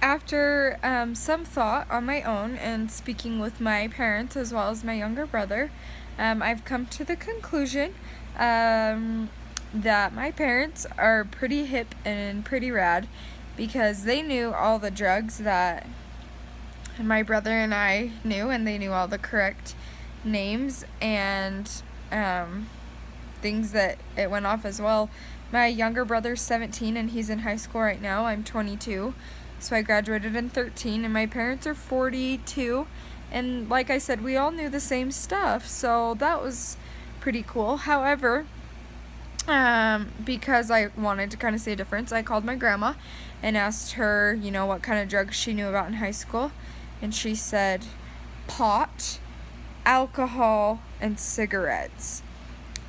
after some thought on my own and speaking with my parents as well as my younger brother, I've come to the conclusion that my parents are pretty hip and pretty rad because they knew all the drugs that my brother and I knew, and they knew all the correct names and things that it went off as well. My younger brother's 17 and he's in high school right now. I'm 22, so I graduated in 13, and my parents are 42, and like I said, we all knew the same stuff, so that was pretty cool. However, because I wanted to kind of see a difference, I called my grandma and asked her, what kind of drugs she knew about in high school, and she said pot, alcohol, and cigarettes.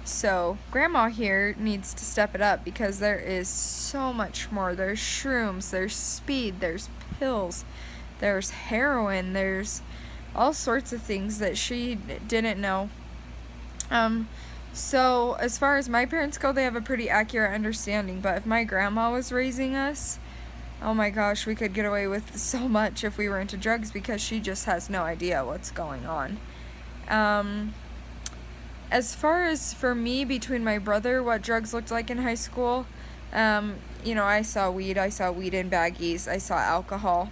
So grandma here needs to step it up because there is so much more. There's shrooms, there's speed, there's pills, there's heroin, there's all sorts of things that she didn't know. So as far as my parents go, they have a pretty accurate understanding, but if my grandma was raising us, oh my gosh, we could get away with so much if we were into drugs because she just has no idea what's going on. As far as for me, between my brother, what drugs looked like in high school, I saw weed in baggies, I saw alcohol,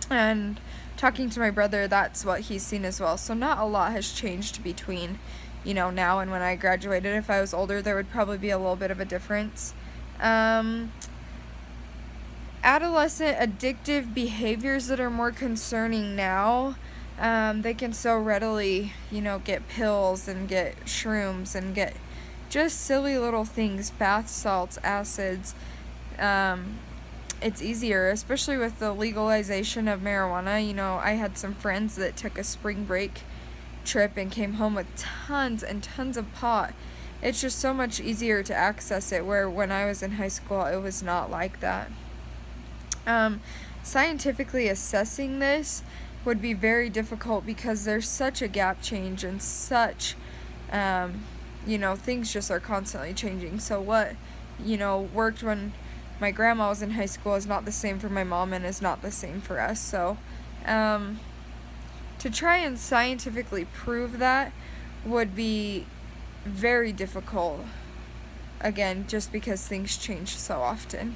and talking to my brother, that's what he's seen as well. So not a lot has changed between, now and when I graduated. If I was older, there would probably be a little bit of a difference. Adolescent addictive behaviors that are more concerning now, they can so readily, get pills and get shrooms and get just silly little things, bath salts, acids. It's easier, especially with the legalization of marijuana. I had some friends that took a spring break trip and came home with tons and tons of pot. It's just so much easier to access it, where when I was in high school, it was not like that. Scientifically assessing this would be very difficult because there's such a gap change and such, things just are constantly changing. So what, worked when my grandma was in high school is not the same for my mom and is not the same for us. So, to try and scientifically prove that would be very difficult, again, just because things change so often.